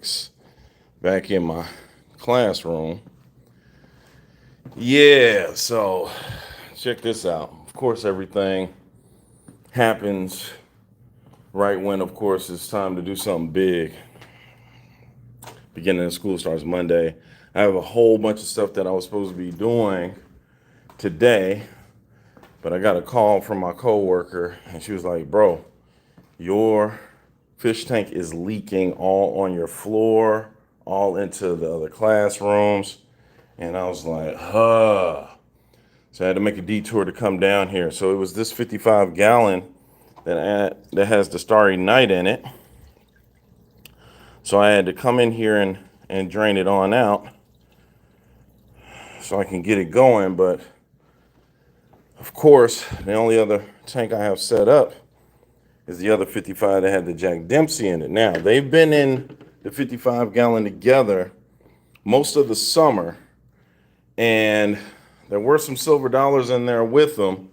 FishyBizzAquatics back in my classroom. Yeah, so check this out. Of course, everything happens right when, of course, it's time to do something big. Beginning of school starts Monday. I have a whole bunch of stuff that I was supposed to be doing today, but I got a call from my coworker, and she was like, "Bro, your fish tank is leaking all on your floor, all into the other classrooms." And I was like, huh. So I had to make a detour to come down here. So it was this 55-gallon that has the Starry Night in it. So I had to come in here and drain it on out so I can get it going. But of course, the only other tank I have set up is the other 55 that had the Jack Dempsey in it. Now, they've been in the 55-gallon together most of the summer, and there were some silver dollars in there with them.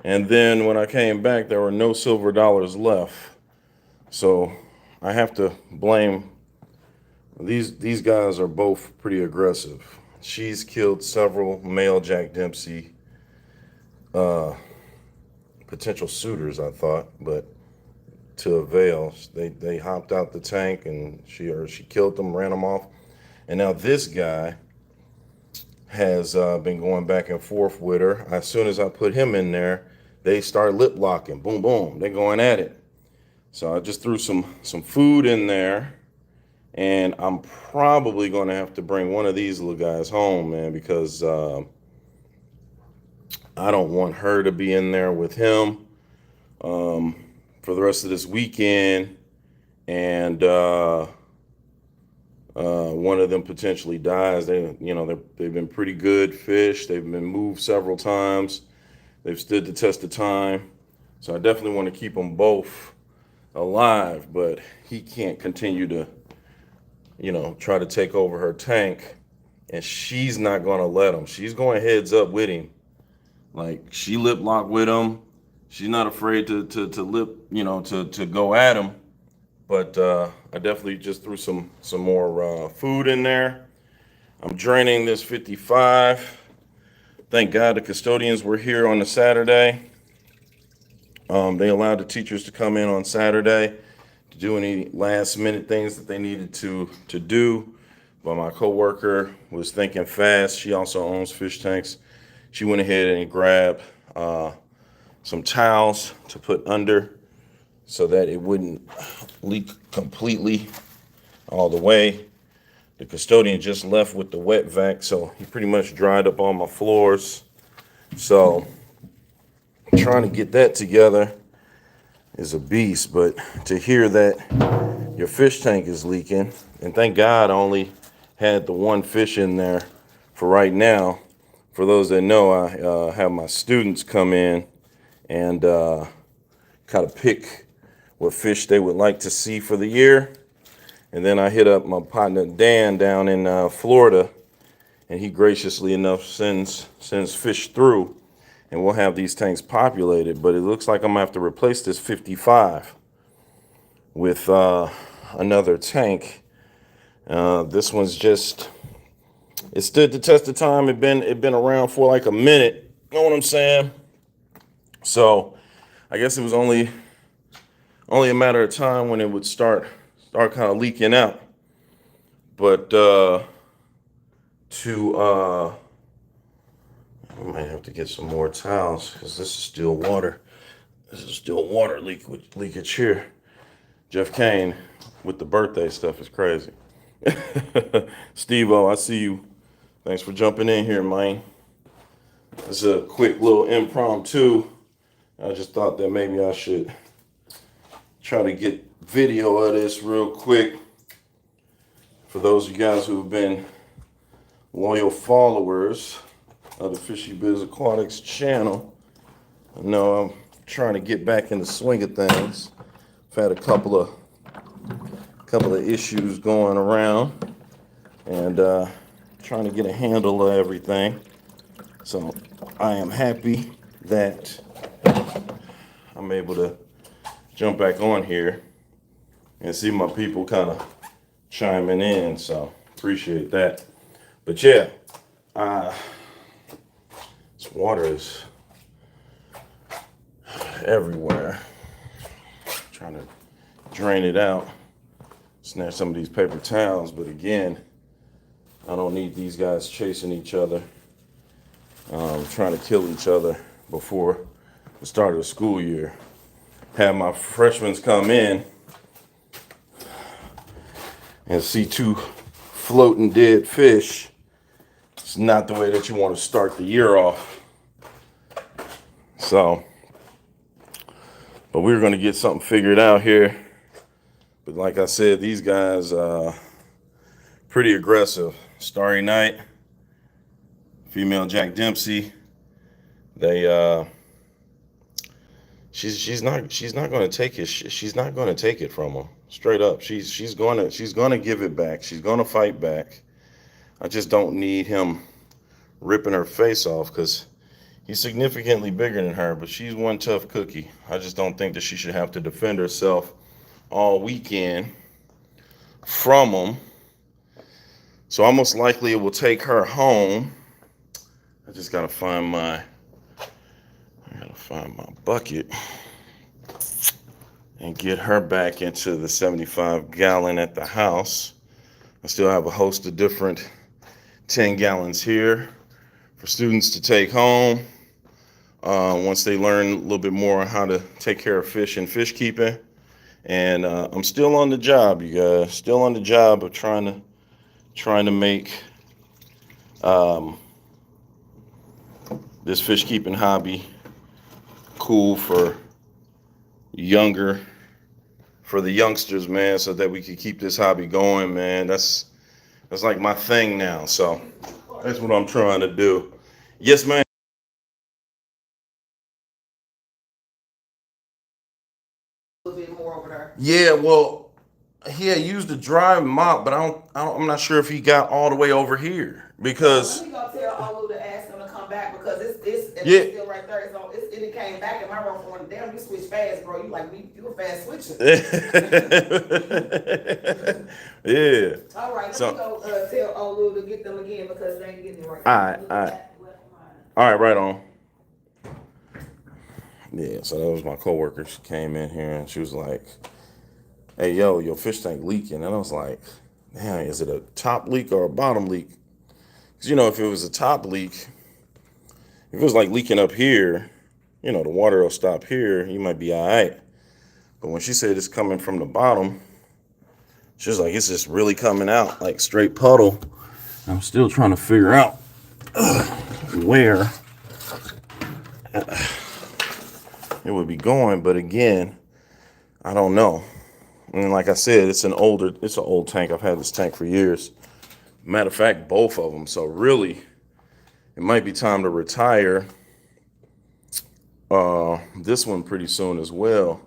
And then when I came back, there were no silver dollars left. So I have to blame these guys are both pretty aggressive. She's killed several male Jack Dempsey potential suitors, I thought, but to avail. They hopped out the tank and she killed them, ran them off. And now this guy has been going back and forth with her. As soon as I put him in there, they start lip locking. Boom, boom. They're going at it. So I just threw some food in there, and I'm probably going to have to bring one of these little guys home, man, because I don't want her to be in there with him for the rest of this weekend, and one of them potentially dies. They've been pretty good fish. They've been moved several times. They've stood the test of time. So I definitely want to keep them both alive, but he can't continue to, try to take over her tank, and she's not going to let him. She's going heads up with him. Like, she lip locked with him. She's not afraid to go at him. But I definitely just threw some more food in there. I'm draining this 55. Thank God the custodians were here on the Saturday. They allowed the teachers to come in on Saturday to do any last minute things that they needed to do. But my coworker was thinking fast. She also owns fish tanks. She went ahead and grabbed some towels to put under so that it wouldn't leak completely all the way. The custodian just left with the wet vac, so he pretty much dried up all my floors. So trying to get that together is a beast, but to hear that your fish tank is leaking, and thank God I only had the one fish in there for right now. For those that know, I have my students come in and kind of pick what fish they would like to see for the year. And then I hit up my partner Dan down in Florida, and he graciously enough sends fish through, and we'll have these tanks populated. But it looks like I'm gonna have to replace this 55 with another tank. This one's just, it stood the test of time. It been around for like a minute. You know what I'm saying? So I guess it was only a matter of time when it would start kind of leaking out. But I might have to get some more towels because this is still water. This is still water leakage here. Jeff Kane with the birthday stuff is crazy. Steve-O, I see you. Thanks for jumping in here, man. This is a quick little impromptu. I just thought that maybe I should try to get video of this real quick. For those of you guys who have been loyal followers of the FishyBizzAquatics channel, I know I'm trying to get back in the swing of things. I've had a couple of issues going around, and trying to get a handle of everything. So I am happy that I'm able to jump back on here and see my people kind of chiming in, so appreciate that. But yeah, this water is everywhere. Trying to drain it out, snatch some of these paper towels, but again, I don't need these guys chasing each other, trying to kill each other before the start of the school year. Have my freshmen come in and see two floating dead fish. It's not the way that you want to start the year off. So, but we're going to get something figured out here. But like I said, these guys pretty aggressive. Starry Night, female Jack Dempsey. They she's not going to take it. She's not going to take it from him. Straight up. She's going to give it back. She's going to fight back. I just don't need him ripping her face off because he's significantly bigger than her, but she's one tough cookie. I just don't think that she should have to defend herself all weekend from him. So almost likely it will take her home. I just gotta find my bucket and get her back into the 75-gallon at the house. I still have a host of different 10 gallons here for students to take home once they learn a little bit more on how to take care of fish and fish keeping. And I'm still on the job, you guys. Still on the job of trying to make this fish keeping hobby cool for the youngsters, man, so that we can keep this hobby going, man. That's like my thing now. So that's what I'm trying to do. Yes, man. A little bit more over there. Yeah, well, he had used a dry mop, but I'm not sure if he got all the way over here because. Let me go tell Olu to ask him to come back because it's still right there. So it came back in my room for damn. You switch fast, bro. You a fast switcher. Yeah. All right, let me go tell Olu to get them again because they ain't getting it right. All right, right on. Yeah, so that was my coworker. She came in here and she was like, "Hey, yo, your fish tank leaking." And I was like, "Damn, is it a top leak or a bottom leak?" Because, if it was a top leak, if it was like leaking up here, the water will stop here, you might be all right. But when she said it's coming from the bottom, she was like, it's just really coming out like straight puddle. I'm still trying to figure out where it would be going, but again, I don't know. And like I said, it's an old tank. I've had this tank for years. Matter of fact, both of them. So really, it might be time to retire this one pretty soon as well.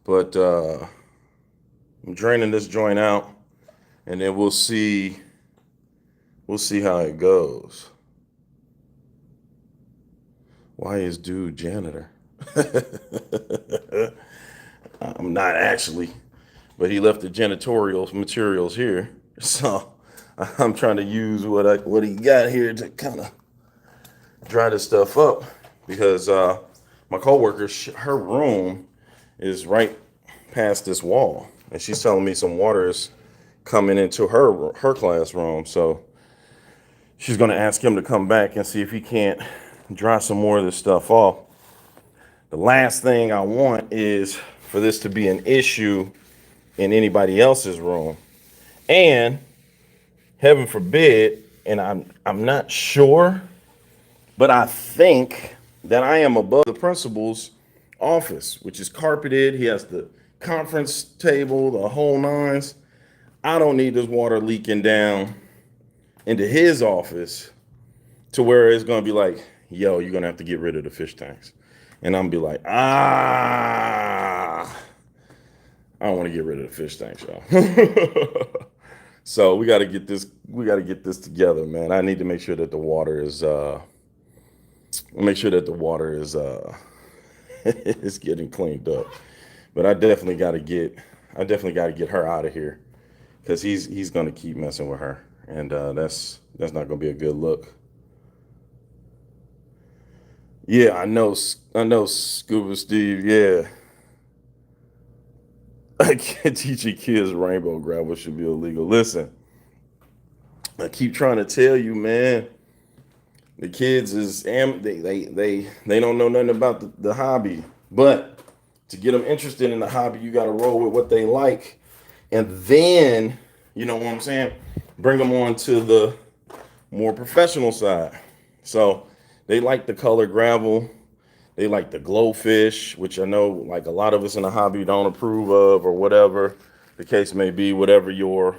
But I'm draining this joint out, and then we'll see how it goes. Why is dude janitor? I'm not actually, but he left the janitorial materials here, so I'm trying to use what he got here to kind of dry this stuff up because my coworker, her room is right past this wall, and she's telling me some water is coming into her classroom, so she's going to ask him to come back and see if he can't dry some more of this stuff off. The last thing I want is for this to be an issue in anybody else's room. And heaven forbid, and I'm not sure, but I think that I am above the principal's office, which is carpeted. He has the conference table, the whole nines. I don't need this water leaking down into his office to where it's going to be like, yo, you're going to have to get rid of the fish tanks. And I'm be like, I don't want to get rid of the fish tanks, y'all. So we got to get this together, man. I need to make sure that the water is is getting cleaned up. But I definitely got to get her out of here because he's gonna keep messing with her, and that's not gonna be a good look. Yeah, I know, Scuba Steve. Yeah, I can't teach your kids rainbow gravel should be illegal. Listen, I keep trying to tell you, man. The kids they don't know nothing about the hobby, but to get them interested in the hobby, you got to roll with what they like, and then you know what I'm saying, bring them on to the more professional side. So they like the color gravel, they like the glowfish, which I know like a lot of us in the hobby don't approve of, or whatever the case may be, whatever your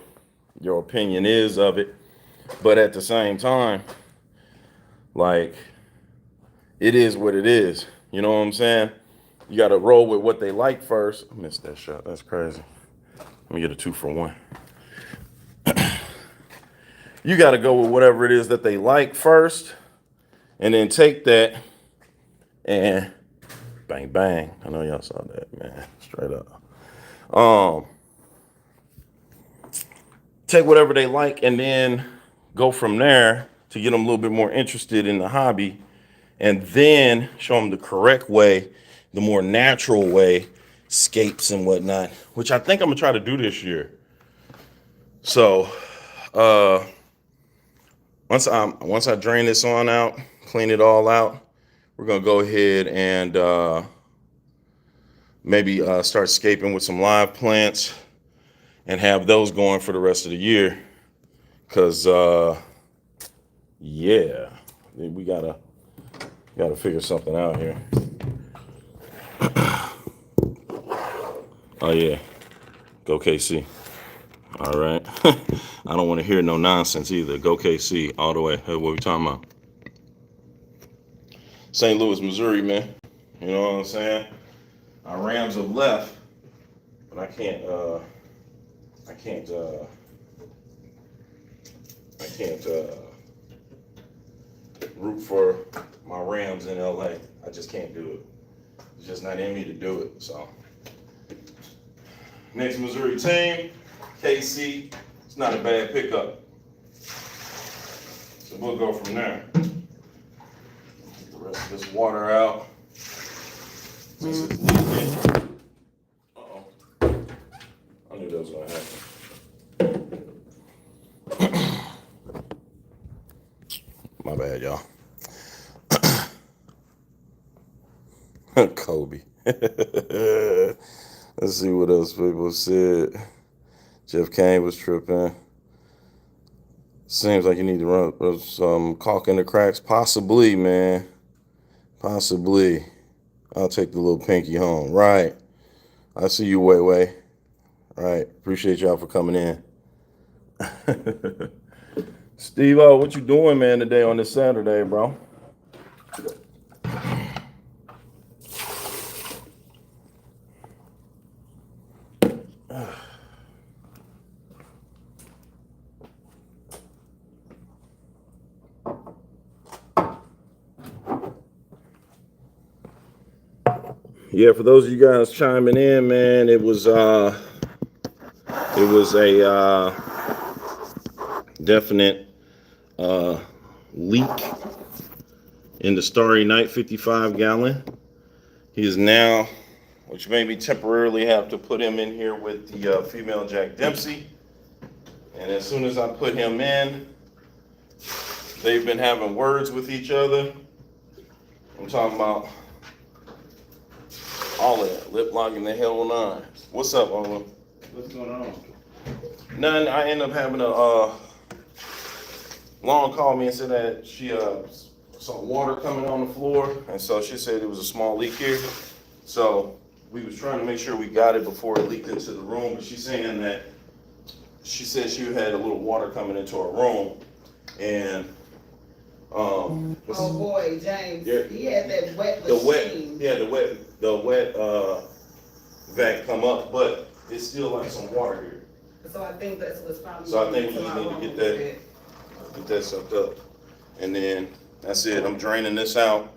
opinion is of it. But at the same time, like, it is what it is. You know what I'm saying? You got to roll with what they like first. I missed that shot. That's crazy. Let me get a 2-for-1. You got to go with whatever it is that they like first, and then take that and bang, bang. I know y'all saw that, man. Straight up. Take whatever they like and then go from there to get them a little bit more interested in the hobby, and then show them the correct way, the more natural way, scapes and whatnot, which I think I'm gonna try to do this year. So once I drain this on out, clean it all out, we're gonna go ahead and maybe start scaping with some live plants and have those going for the rest of the year. Cause yeah, we gotta figure something out here. Oh yeah, go KC. All right. I don't want to hear no nonsense either. Go KC all the way. Hey, what we talking about? St. Louis, Missouri, man. You know what I'm saying? Our Rams have left, but I can't root for my Rams in LA. I just can't do it. It's just not in me to do it. So next Missouri team, KC. It's not a bad pickup. So we'll go from there. Get the rest of this water out. Since it's leaking. Uh-oh. I knew that was gonna happen. My bad, y'all. Kobe. Let's see what else people said. Jeff Kane was tripping. Seems like you need to run some caulk in the cracks. Possibly, man. Possibly. I'll take the little pinky home. Right. I see you, Way. Right. Appreciate y'all for coming in. Steve-O, what you doing, man, today on this Saturday, bro? Yeah, for those of you guys chiming in, man, it was a definite leak in the Starry Night 55 gallon. He is now, which made me temporarily have to put him in here with the female Jack Dempsey. And as soon as I put him in, they've been having words with each other. I'm talking about all of that, lip locking the hell on. What's up, Ola? What's going on? None. I ended up having a Lauren called me and said that she saw water coming on the floor, and so she said it was a small leak here. So we was trying to make sure we got it before it leaked into the room. But she's saying that she said she had a little water coming into her room, and oh boy, James, yeah, he had that wet machine. The wet vac come up, but it's still like some water here. So I think that's what's probably. So I think we just need to get that sucked up, and then that's it. I'm draining this out,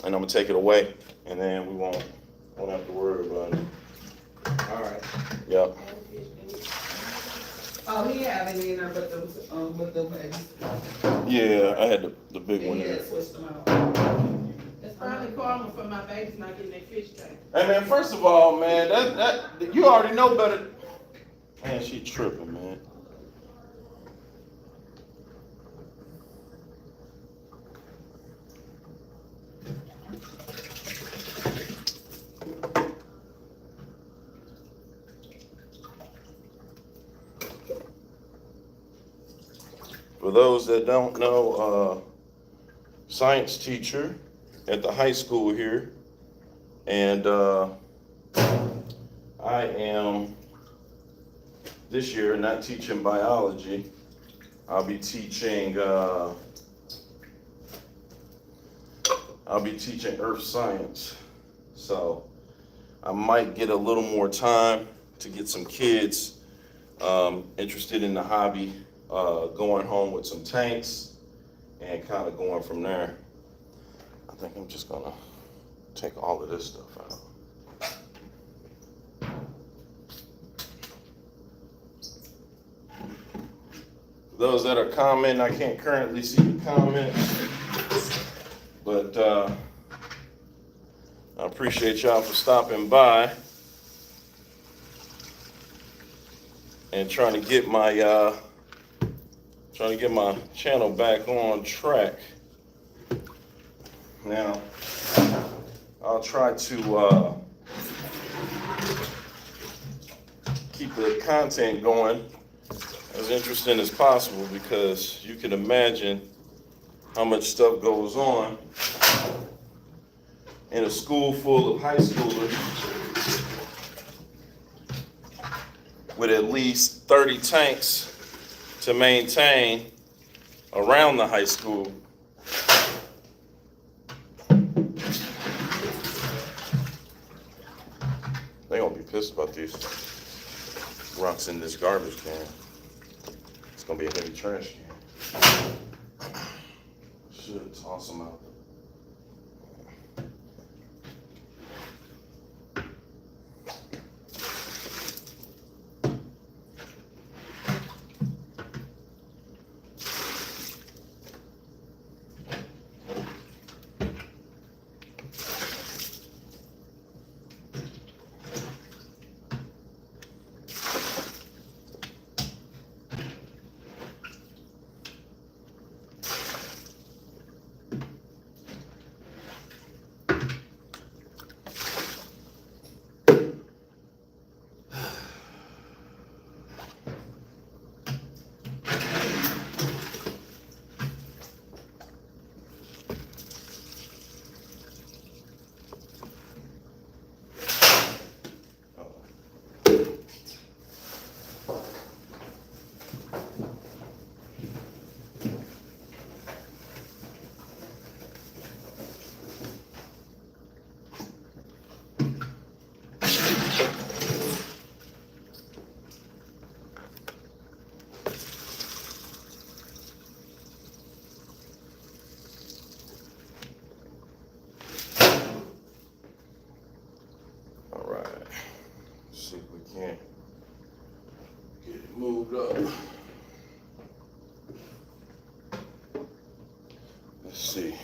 and I'm gonna take it away, and then we won't have to worry about it. All right. Yep. Oh, he had it in there, but with the babies. Yeah, I had the big Yeah, one he there. had switched them out. It's probably karma for my babies not getting their fish tank. Hey man, first of all, man, that you already know better. Man, she tripping, man. For those that don't know, science teacher at the high school here, and I am this year not teaching biology. I'll be teaching earth science. So I might get a little more time to get some kids interested in the hobby, going home with some tanks and kind of going from there. I think I'm just gonna take all of this stuff out. For those that are commenting, I can't currently see the comments, but I appreciate y'all for stopping by and trying to get my channel back on track. Now, I'll try to keep the content going as interesting as possible, because you can imagine how much stuff goes on in a school full of high schoolers with at least 30 tanks to maintain around the high school. They gonna be pissed about these rocks in this garbage can. It's gonna be a heavy trash can. Should toss them out. See if we can't get it moved up. Let's see.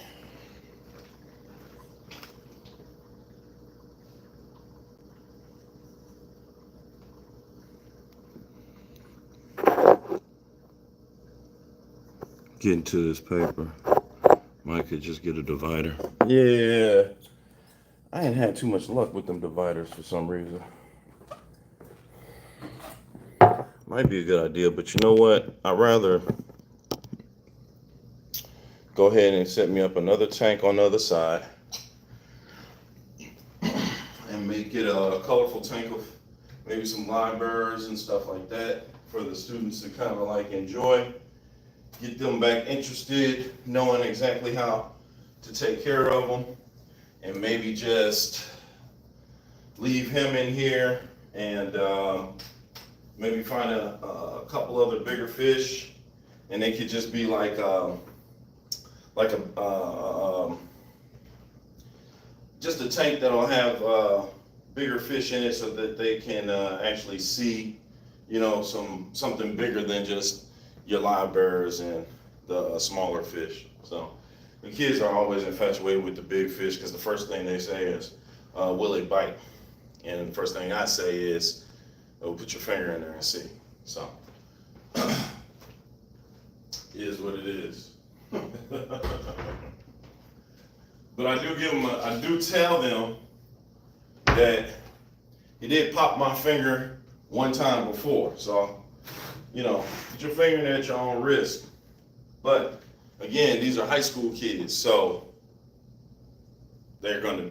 Get into this paper. Might could just get a divider. Yeah. I ain't had too much luck with them dividers for some reason. Might be a good idea, but you know what? I'd rather go ahead and set me up another tank on the other side and make it a colorful tank of maybe some live birds and stuff like that for the students to kind of like enjoy. Get them back interested, knowing exactly how to take care of them, and maybe just leave him in here and maybe find a couple other bigger fish, and they could just be like just a tank that'll have bigger fish in it so that they can actually see you know, something bigger than just your live bearers and the smaller fish. So the kids are always infatuated with the big fish because the first thing they say is, will it bite? And the first thing I say is, oh, put your finger in there and see. So it is what it is. But I do give them, I do tell them that he did pop my finger one time before. So, you know, put your finger in there at your own risk. But again, these are high school kids, so they're gonna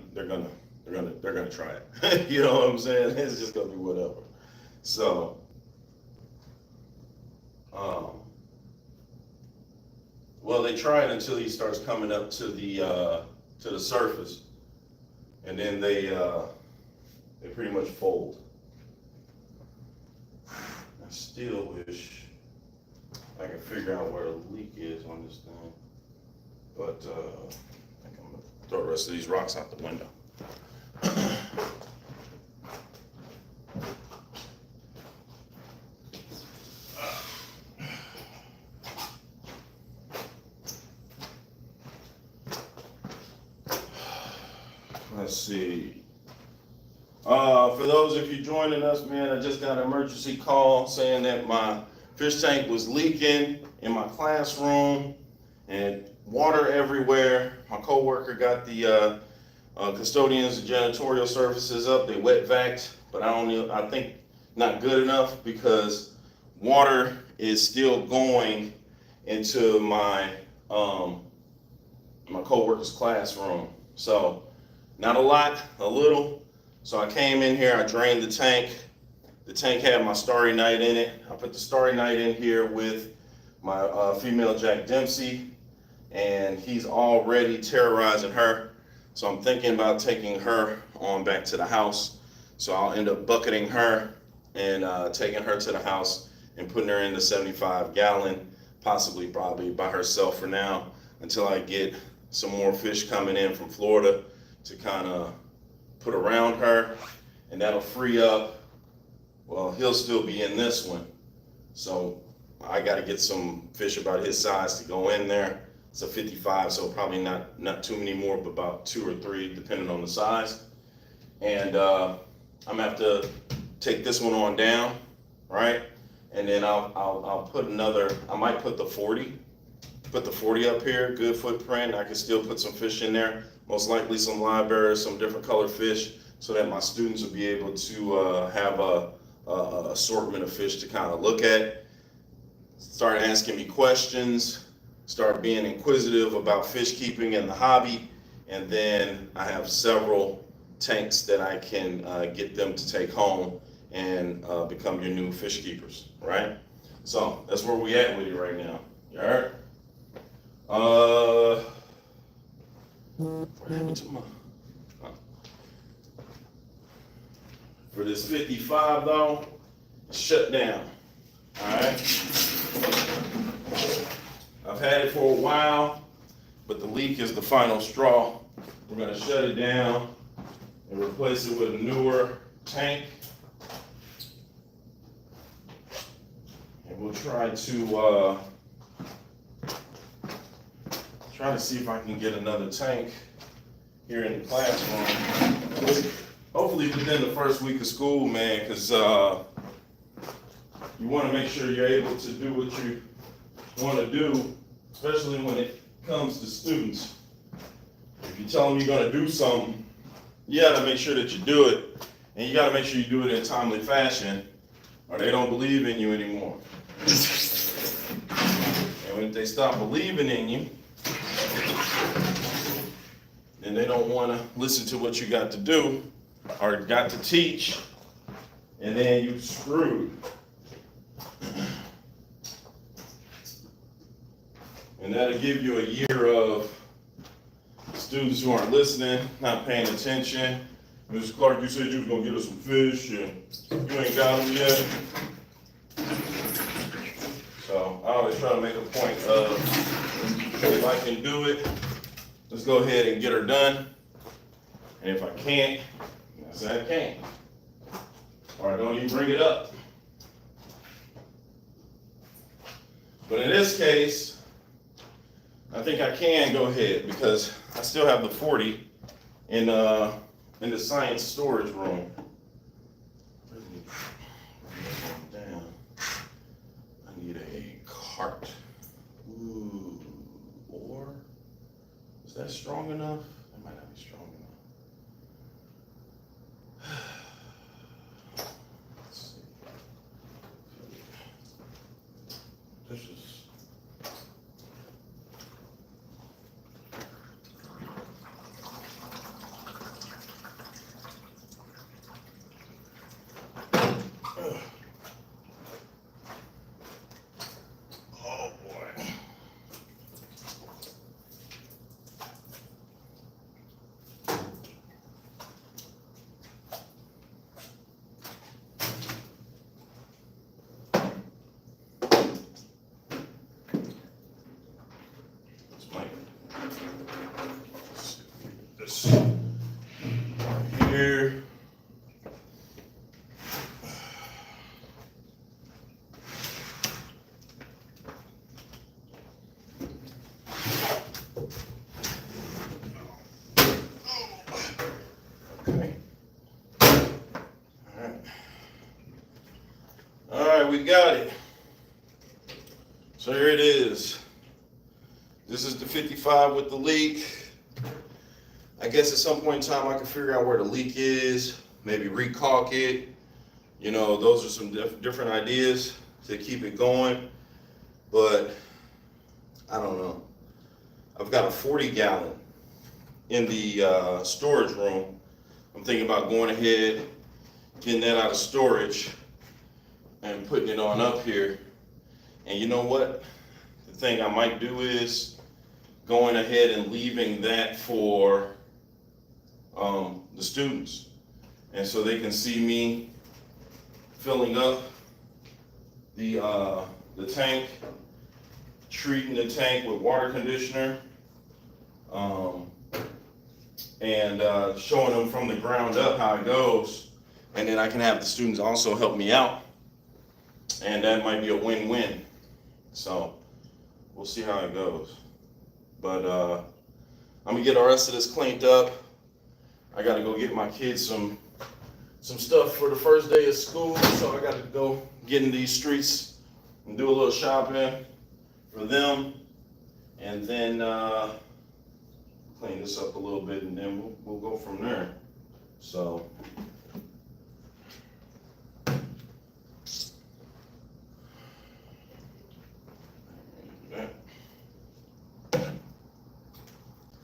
try it. You know what I'm saying? It's just gonna be whatever. So, well, they try it until he starts coming up to the surface, and then they pretty much fold. I still wish I can figure out where the leak is on this thing, but I think I'm gonna throw the rest of these rocks out the window. Let's see. For those of you joining us, man, I just got an emergency call saying that my fish tank was leaking in my classroom and water everywhere. My coworker got the custodians and janitorial services up. They wet vac, but I think not good enough because water is still going into my my coworker's classroom. So not a lot, a little. So I came in here, I drained the tank. The tank had my Starry Night in it. I put the Starry Night in here with my female Jack Dempsey, and he's already terrorizing her. So I'm thinking about taking her on back to the house. So I'll end up bucketing her and taking her to the house and putting her in the 75-gallon, possibly probably by herself for now, until I get some more fish coming in from Florida to kind of put around her, and that'll free up. Well, he'll still be in this one, so I got to get some fish about his size to go in there. It's a 55, so probably not too many more, but about 2 or 3 depending on the size. And I'm gonna have to take this one on down, right? And then I'll put another. I might put the 40. Put the 40 up here, good footprint. I can still put some fish in there, most likely some live bearers, some different color fish, so that my students will be able to have a assortment of fish to kind of look at. Start asking me questions, start being inquisitive about fish keeping and the hobby, and then I have several tanks that I can get them to take home and become your new fish keepers, right? So that's where we at with it right now. You all right? What happened to my? For this 55 though, shut down. All right. I've had it for a while, but the leak is the final straw. We're gonna shut it down and replace it with a newer tank. And we'll try to see if I can get another tank here in the classroom. Hopefully within the first week of school, man, because you want to make sure you're able to do what you want to do, especially when it comes to students. If you tell them you're going to do something, you got to make sure that you do it, and you got to make sure you do it in a timely fashion, or they don't believe in you anymore. And when they stop believing in you, then they don't want to listen to what you got to do or got to teach, and then you screwed. And that'll give you a year of students who aren't listening, not paying attention. Mr. Clark, you said you was gonna get us some fish, and you ain't got them yet. So I always try to make a point of, if I can do it, let's go ahead and get her done. And if I can't, I say I can't. Or I don't even bring it up. But in this case, I think I can go ahead because I still have the 40 in the science storage room. Down. I need a cart. Ooh, or is that strong enough? That might not be strong enough. Let's see. This is. Oh boy. This here. Okay. All right, we got it. So here it is. This is the 55 with the leak. I guess at some point in time I can figure out where the leak is, maybe recaulk it. You know, those are some different ideas to keep it going. But I don't know. I've got a 40 gallon in the storage room. I'm thinking about going ahead, getting that out of storage and putting it on up here. And you know what? The thing I might do is going ahead and leaving that for the students. And so they can see me filling up the tank, treating the tank with water conditioner, and showing them from the ground up how it goes. And then I can have the students also help me out. And that might be a win-win. So we'll see how it goes. But I'm gonna get the rest of this cleaned up. I gotta go get my kids some stuff for the first day of school. So I gotta go get in these streets and do a little shopping for them. And then clean this up a little bit, and then we'll go from there. So.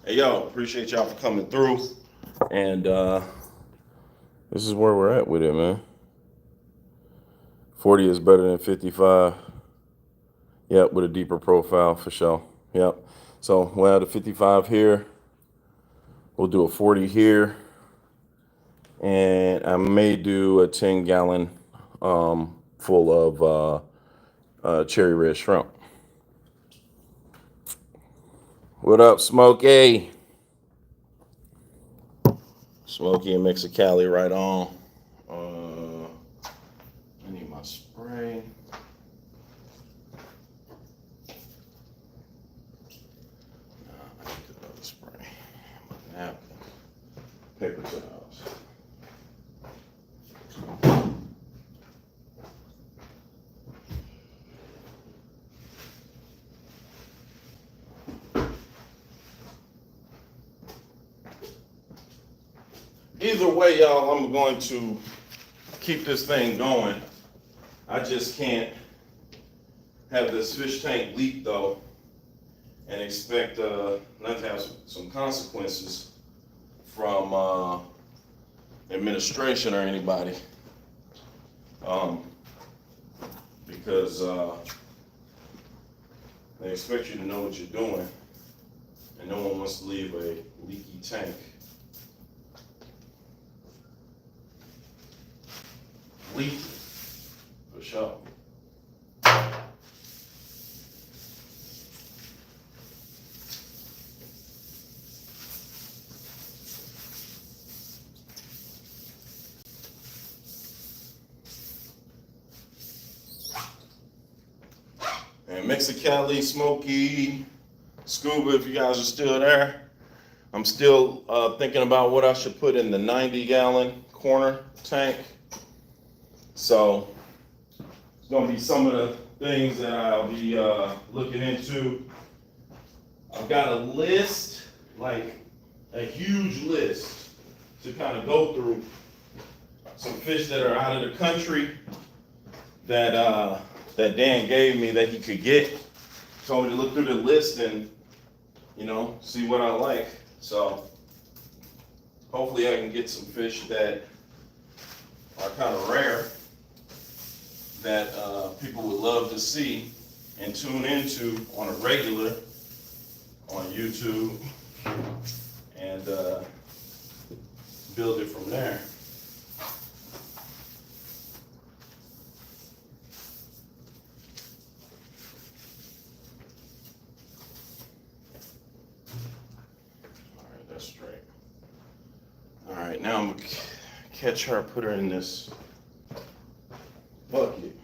Hey, yo, appreciate y'all for coming through. And this is where we're at with it, man. 40 is better than 55. Yep, with a deeper profile for sure. Yep. So we'll have the 55 here. We'll do a 40 here. And I may do a 10 gallon full of cherry red shrimp. What up, Smokey? Smokey and Mexicali right on. I need my spray. I need another spray. My napkin. Paper towels. Either way, y'all, I'm going to keep this thing going. I just can't have this fish tank leak, though, and expect not to have some consequences from administration or anybody. Because they expect you to know what you're doing, and no one wants to leave a leaky tank. Leaky, for sure. And Mexicali, Smokey, Scuba, if you guys are still there. I'm still thinking about what I should put in the 90-gallon corner tank. So it's gonna be some of the things that I'll be looking into. I've got a list, like a huge list, to kind of go through some fish that are out of the country that that Dan gave me that he could get. Told me to look through the list and, you know, see what I like. So hopefully I can get some fish that are kind of rare that people would love to see and tune into on a regular on YouTube, and build it from there. All right, that's straight. All right, now I'm gonna catch her, put her in this bucket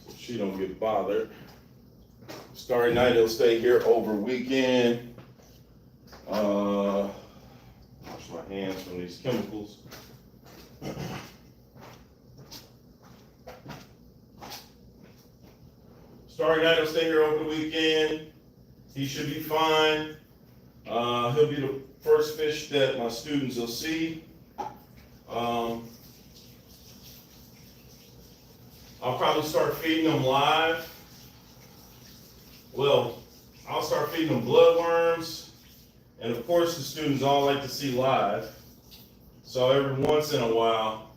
so she don't get bothered. Starry night, it'll stay here over weekend. Wash my hands from these chemicals. Starry night will stay here over the weekend. He should be fine. He'll be the first fish that my students will see. I'll probably start feeding them live. Well, I'll start feeding them bloodworms, and of course the students all like to see live. So every once in a while,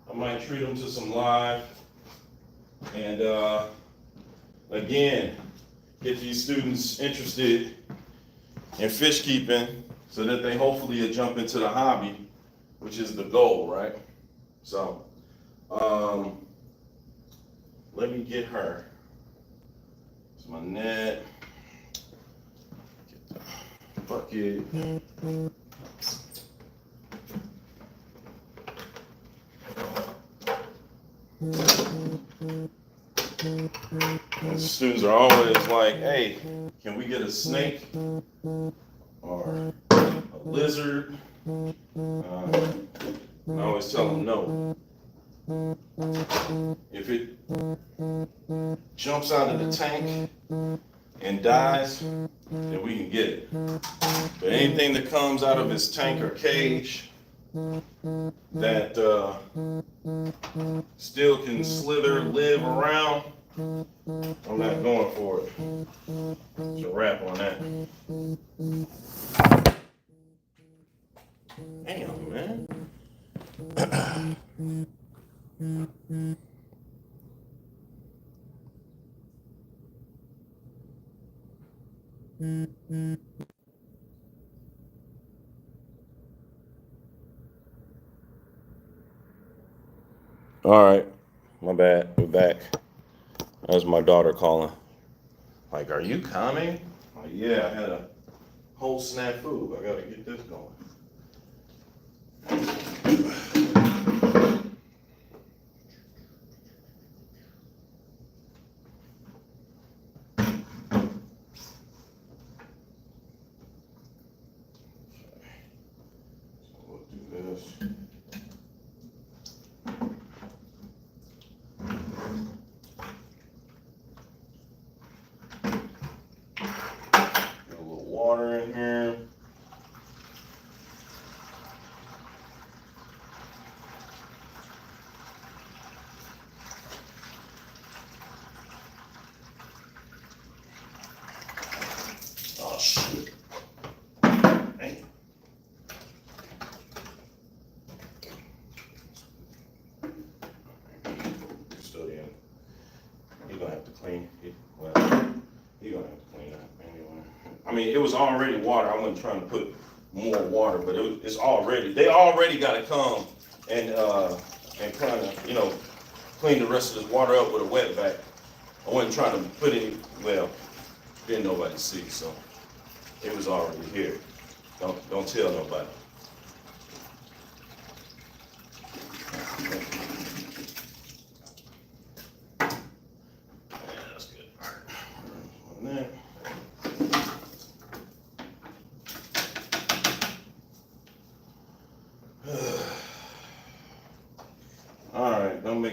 I might treat them to some live, and again, get these students interested in fish keeping so that they hopefully will jump into the hobby, which is the goal, right? So, let me get her. It's my net. Get the bucket. And students are always like, hey, can we get a snake or a lizard? I always tell them no. If it jumps out of the tank and dies, then we can get it. But anything that comes out of his tank or cage that still can slither, live around, I'm not going for it. It's a wrap on that. Damn, man. All right, my bad. We're back. That was my daughter calling. Like, are you coming? Like, yeah, I had a whole snafu. I gotta get this going. So we'll do this. Get a little water in here. Oh, shit. Dang. Custodian. You're gonna have to clean it. Well, you're gonna have to clean it anyway. I mean, it was already water. I wasn't trying to put more water, but it's already, they already gotta come and kind of, you know, clean the rest of this water up with a wet vac. I wasn't trying to put any, well, didn't nobody see, so it was already here. Don't tell nobody.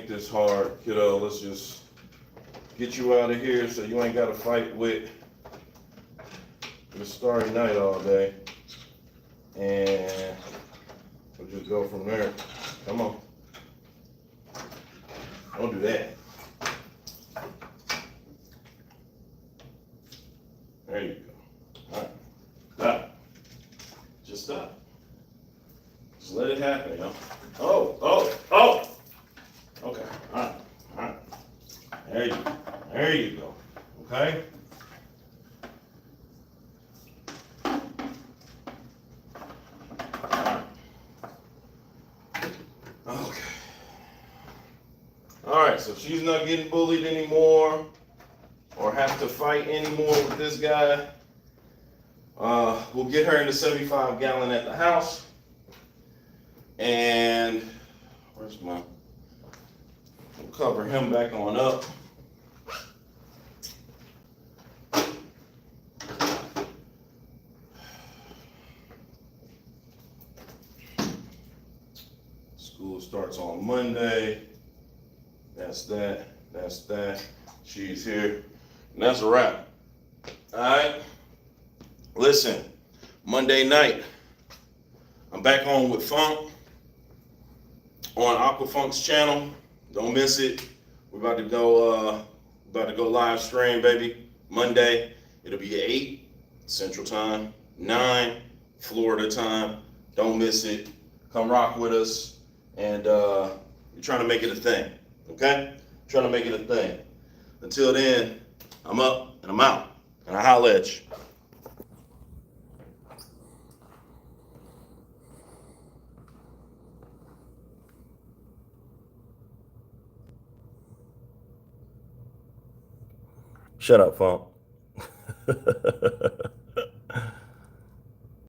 make this hard, kiddo. Let's just get you out of here so you ain't got to fight with the Starry Night all day. And we'll just go from there. Come on. Don't do that. There you go. All right. Stop. Just stop. Just let it happen, yo. Oh. Okay. All right. There you go. Okay. Okay. All right. So she's not getting bullied anymore, or have to fight anymore with this guy. We'll get her in the 75-gallon at the house. And where's my? We'll cover him back on up. School starts on Monday. That's that. She's here. And that's a wrap. All right. Listen, Monday night, I'm back on with Funk on Aquafunk's channel. Don't miss it. We're about to go live stream, baby. Monday. It'll be 8 Central Time, 9 Florida time. Don't miss it. Come rock with us. And we're trying to make it a thing. Okay? Trying to make it a thing. Until then, I'm up and I'm out. And I holla at you. Shut up, Funk.